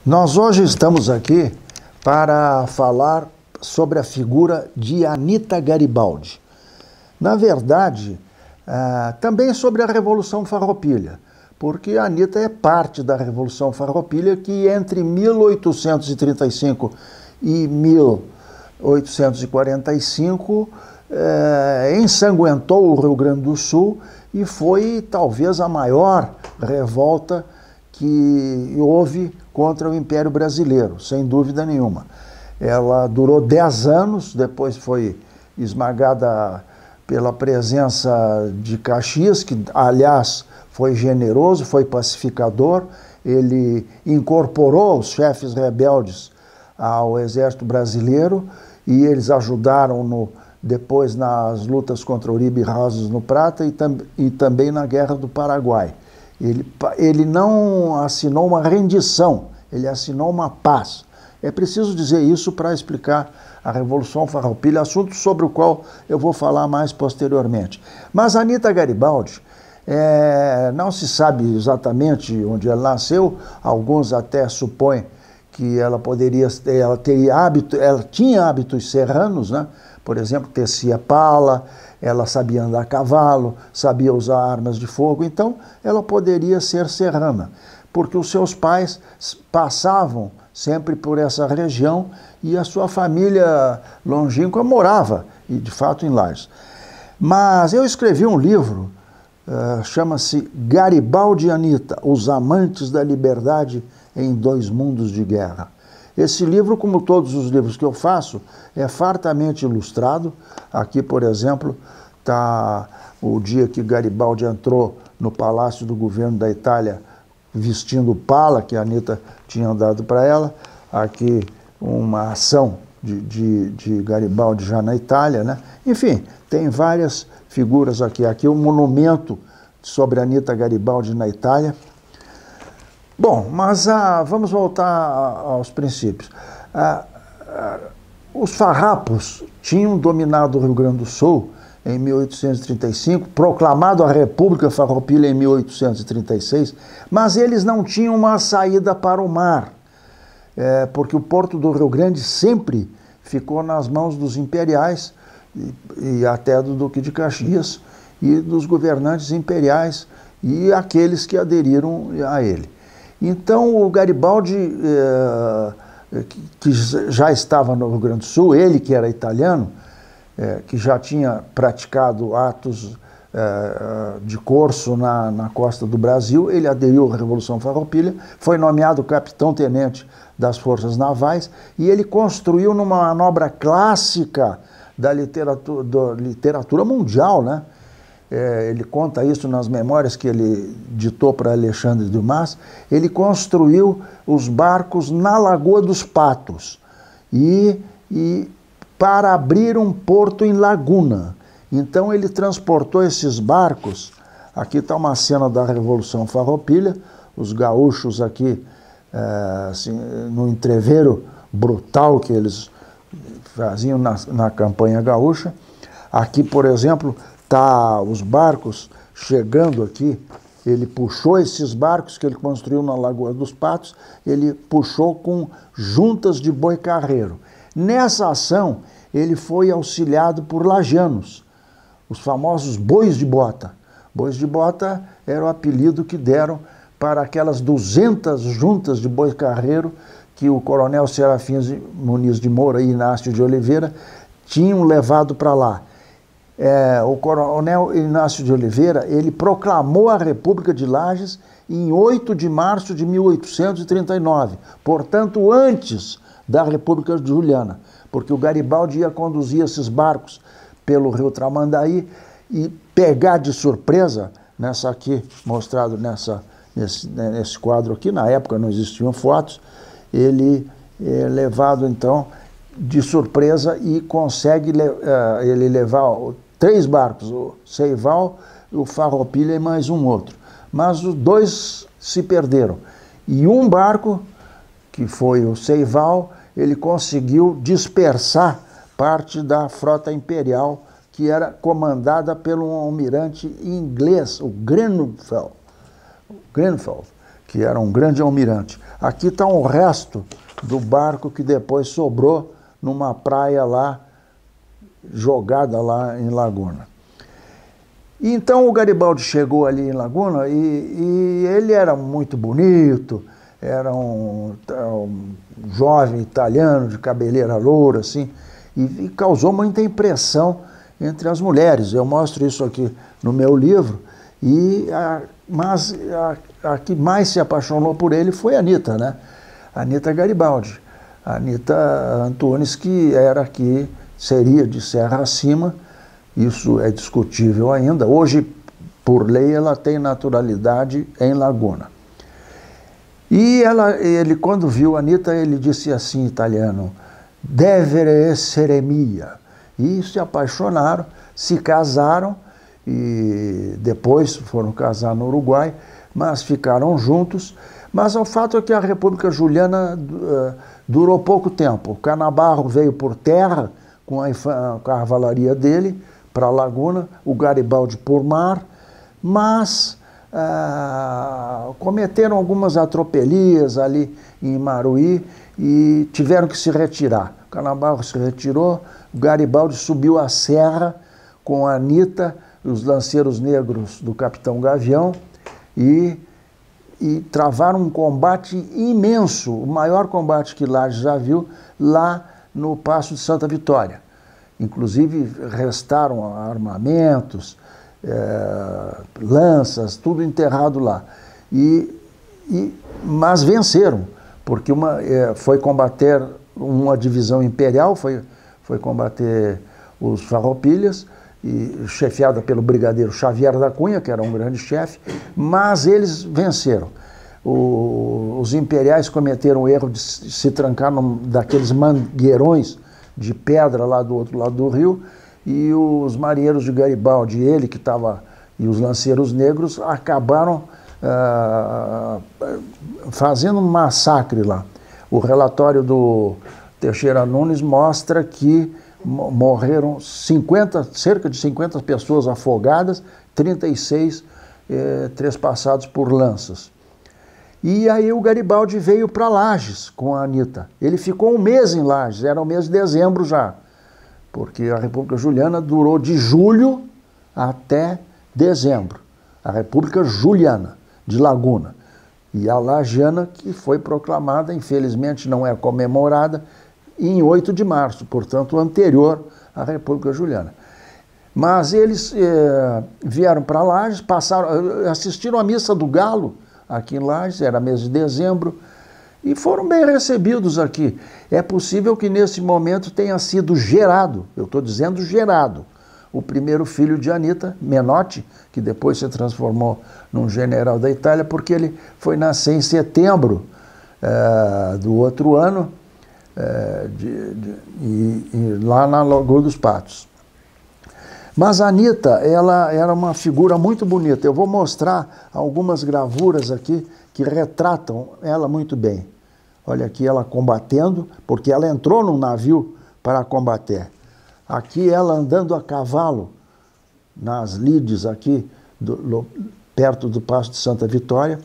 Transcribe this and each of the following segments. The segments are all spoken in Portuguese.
Nós hoje estamos aqui para falar sobre a figura de Anita Garibaldi. Na verdade, também sobre a Revolução Farroupilha, porque a Anita é parte da Revolução Farroupilha que entre 1835 e 1845 ensanguentou o Rio Grande do Sul e foi talvez a maior revolta que houve contra o Império Brasileiro, sem dúvida nenhuma. Ela durou 10 anos, depois foi esmagada pela presença de Caxias, que, aliás, foi generoso, foi pacificador. Ele incorporou os chefes rebeldes ao exército brasileiro e eles ajudaram depois nas lutas contra Uribe e Ravos no Prata e também na Guerra do Paraguai. Ele não assinou uma rendição, ele assinou uma paz. É preciso dizer isso para explicar a Revolução Farroupilha, assunto sobre o qual eu vou falar mais posteriormente. Mas Anita Garibaldi, não se sabe exatamente onde ela nasceu, alguns até supõem que ela tinha hábitos serranos, né? Por exemplo, tecia pala, ela sabia andar a cavalo, sabia usar armas de fogo, então ela poderia ser serrana, porque os seus pais passavam sempre por essa região e a sua família longínqua morava, e de fato, em Lages. Mas eu escrevi um livro, chama-se Garibaldi e Anita, Os Amantes da Liberdade em Dois Mundos de Guerra. Esse livro, como todos os livros que eu faço, é fartamente ilustrado. Aqui, por exemplo, está o dia que Garibaldi entrou no Palácio do Governo da Itália vestindo pala, que a Anita tinha dado para ela. Aqui uma ação de Garibaldi já na Itália, né? Enfim, tem várias figuras aqui. Aqui um monumento sobre a Anita Garibaldi na Itália. Bom, mas vamos voltar aos princípios. Os farrapos tinham dominado o Rio Grande do Sul em 1835, proclamado a República Farroupilha em 1836, mas eles não tinham uma saída para o mar, porque o porto do Rio Grande sempre ficou nas mãos dos imperiais e até do Duque de Caxias e dos governantes imperiais e aqueles que aderiram a ele. Então, o Garibaldi, que já estava no Rio Grande do Sul, ele que era italiano, que já tinha praticado atos de corso na costa do Brasil, ele aderiu à Revolução Farroupilha, foi nomeado capitão-tenente das Forças Navais e ele construiu numa manobra clássica da literatura mundial, né? Ele conta isso nas memórias que ele ditou para Alexandre Dumas. Ele construiu os barcos na Lagoa dos Patos e para abrir um porto em Laguna. Então ele transportou esses barcos. Aqui está uma cena da Revolução Farroupilha, os gaúchos aqui assim, no entreveiro brutal que eles faziam na campanha gaúcha. Aqui, por exemplo, tá os barcos chegando aqui. Ele puxou esses barcos que ele construiu na Lagoa dos Patos, ele puxou com juntas de boi carreiro. Nessa ação, ele foi auxiliado por lajanos, os famosos bois de bota. Bois de bota era o apelido que deram para aquelas 200 juntas de boi carreiro que o coronel Serafim Muniz de Moura e Inácio de Oliveira tinham levado para lá. O coronel Inácio de Oliveira, ele proclamou a República de Lages em 8 de março de 1839, portanto, antes da República de Juliana, porque o Garibaldi ia conduzir esses barcos pelo rio Tramandaí e pegar de surpresa, nessa aqui, mostrado nesse quadro aqui, na época não existiam fotos, ele é levado, então, de surpresa e consegue ele levar 3 barcos, o Seival, o Farroupilha e mais um outro. Mas os 2 se perderam. E um barco, que foi o Seival, ele conseguiu dispersar parte da frota imperial que era comandada pelo almirante inglês, o Grenfell, que era um grande almirante. Aqui está um resto do barco que depois sobrou numa praia lá, jogada lá em Laguna. E então o Garibaldi chegou ali em Laguna e ele era muito bonito, era um jovem italiano de cabeleira loura, assim, e causou muita impressão entre as mulheres. Eu mostro isso aqui no meu livro, mas a que mais se apaixonou por ele foi a Anita, né? A Anita Garibaldi. A Anita Antunes, que era aqui, seria de Serra Acima, isso é discutível ainda. Hoje, por lei, ela tem naturalidade em Laguna. E ele, quando viu a Anita, ele disse assim em italiano, devere essere mia. E se apaixonaram, se casaram, e depois foram casar no Uruguai, mas ficaram juntos. Mas o fato é que a República Juliana durou pouco tempo. O Canabarro veio por terra com a cavalaria dele para Laguna, o Garibaldi por mar, mas cometeram algumas atropelias ali em Maruí e tiveram que se retirar. O Canabarro se retirou, o Garibaldi subiu a serra com a Anita, os lanceiros negros do Capitão Gavião, e travaram um combate imenso, o maior combate que Lages já viu, lá no Passo de Santa Vitória. Inclusive restaram armamentos, lanças, tudo enterrado lá. Mas venceram, porque foi combater uma divisão imperial, foi combater os Farroupilhas, chefiada pelo brigadeiro Xavier da Cunha, que era um grande chefe, mas eles venceram. Os imperiais cometeram o erro de se trancar daqueles mangueirões de pedra lá do outro lado do rio, e os marinheiros de Garibaldi, ele que estava, e os lanceiros negros, acabaram fazendo um massacre lá. O relatório do Teixeira Nunes mostra que morreram cerca de 50 pessoas afogadas, 36 trespassados por lanças. E aí o Garibaldi veio para Lages com a Anita. Ele ficou um mês em Lages, era o mês de dezembro já, porque a República Juliana durou de julho até dezembro. A República Juliana, de Laguna. E a Lagiana, que foi proclamada, infelizmente não é comemorada, em 8 de março, portanto, anterior à República Juliana. Mas eles vieram para Lages, assistiram à Missa do Galo, aqui em Lages, era mês de dezembro, e foram bem recebidos aqui. É possível que nesse momento tenha sido gerado, eu estou dizendo gerado, o primeiro filho de Anita, Menotti, que depois se transformou num general da Itália, porque ele foi nascer em setembro do outro ano, lá na Lagoa dos Patos. Mas a Anita, ela era uma figura muito bonita. Eu vou mostrar algumas gravuras aqui que retratam ela muito bem. Olha aqui ela combatendo, porque ela entrou num navio para combater. Aqui ela andando a cavalo, nas lides aqui, perto do Passo de Santa Vitória.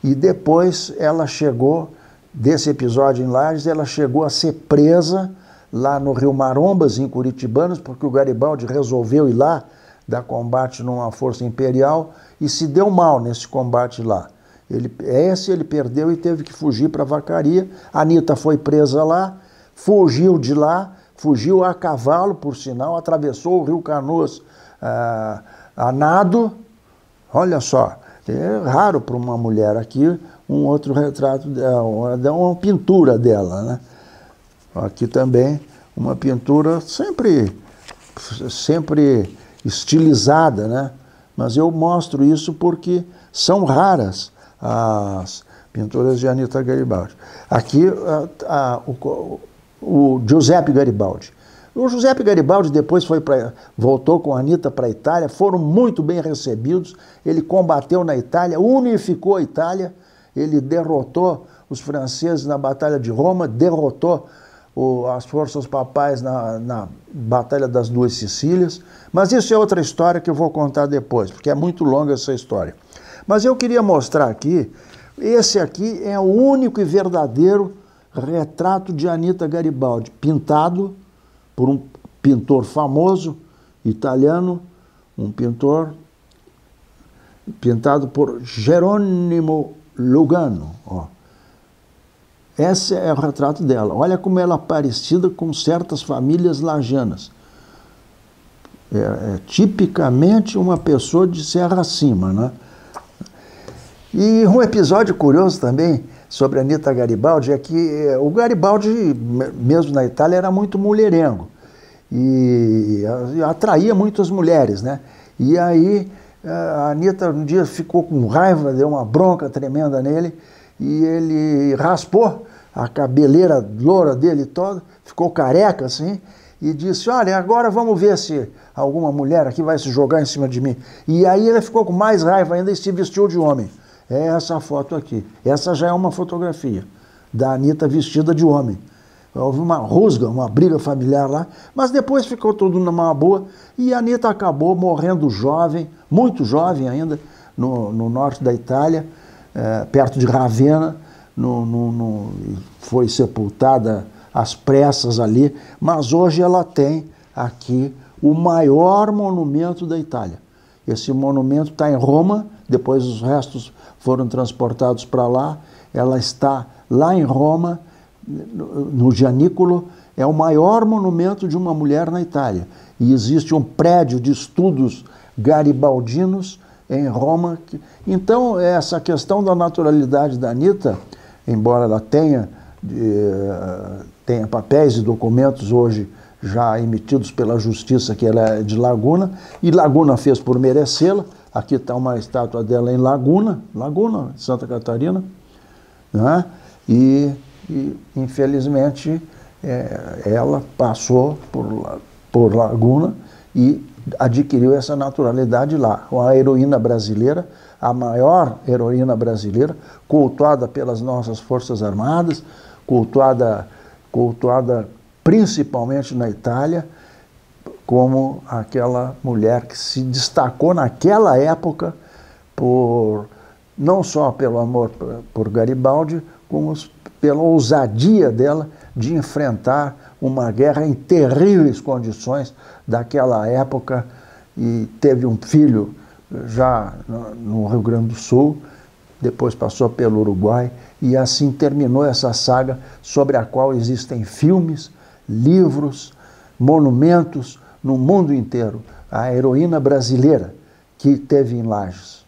E depois ela chegou, desse episódio em Lages, ela chegou a ser presa lá no Rio Marombas, em Curitibanos, porque o Garibaldi resolveu ir lá dar combate numa força imperial e se deu mal nesse combate lá. Ele perdeu e teve que fugir para Vacaria. A Anita foi presa lá, fugiu de lá, fugiu a cavalo, por sinal, atravessou o Rio Canoas a nado. Olha só, é raro para uma mulher aqui um outro retrato dela, uma pintura dela, né? Aqui também uma pintura sempre estilizada, né? Mas eu mostro isso porque são raras as pinturas de Anita Garibaldi. Aqui o Giuseppe Garibaldi. O Giuseppe Garibaldi depois voltou com a Anita para a Itália, foram muito bem recebidos, ele combateu na Itália, unificou a Itália, ele derrotou os franceses na Batalha de Roma, derrotou as forças papais na Batalha das Duas Sicílias, mas isso é outra história que eu vou contar depois, porque é muito longa essa história. Mas eu queria mostrar aqui Esse aqui é o único e verdadeiro retrato de Anita Garibaldi, pintado por um pintor famoso italiano, um pintor pintado por Jerônimo Lugano. Ó. Esse é o retrato dela. Olha como ela é parecida com certas famílias lajanas. É tipicamente uma pessoa de serra acima, né? E um episódio curioso também sobre a Anita Garibaldi é que o Garibaldi, mesmo na Itália, era muito mulherengo e atraía muitas mulheres, né? E aí a Anita um dia ficou com raiva, deu uma bronca tremenda nele e ele raspou a cabeleira loura dele toda, ficou careca assim, e disse, olha, agora vamos ver se alguma mulher aqui vai se jogar em cima de mim. E aí ele ficou com mais raiva ainda e se vestiu de homem. É essa foto aqui. Essa já é uma fotografia da Anita vestida de homem. Houve uma rusga, uma briga familiar lá, mas depois ficou tudo numa boa e a Anita acabou morrendo jovem, muito jovem ainda, no norte da Itália, perto de Ravenna, foi sepultada às pressas ali, mas hoje ela tem aqui o maior monumento da Itália. Esse monumento está em Roma, depois os restos foram transportados para lá, ela está lá em Roma, no Gianicolo, é o maior monumento de uma mulher na Itália. E existe um prédio de estudos garibaldinos em Roma. Então, essa questão da naturalidade da Anita, embora ela tenha papéis e documentos hoje já emitidos pela justiça, que ela é de Laguna, e Laguna fez por merecê-la. Aqui está uma estátua dela em Laguna, Santa Catarina, né? E infelizmente, ela passou por Laguna e adquiriu essa naturalidade lá. Uma heroína brasileira, a maior heroína brasileira, cultuada pelas nossas Forças Armadas, cultuada principalmente na Itália, como aquela mulher que se destacou naquela época não só pelo amor por Garibaldi, como pela ousadia dela de enfrentar uma guerra em terríveis condições daquela época, e teve um filho já no Rio Grande do Sul, depois passou pelo Uruguai, e assim terminou essa saga sobre a qual existem filmes, livros, monumentos no mundo inteiro. A heroína brasileira que teve em Lages.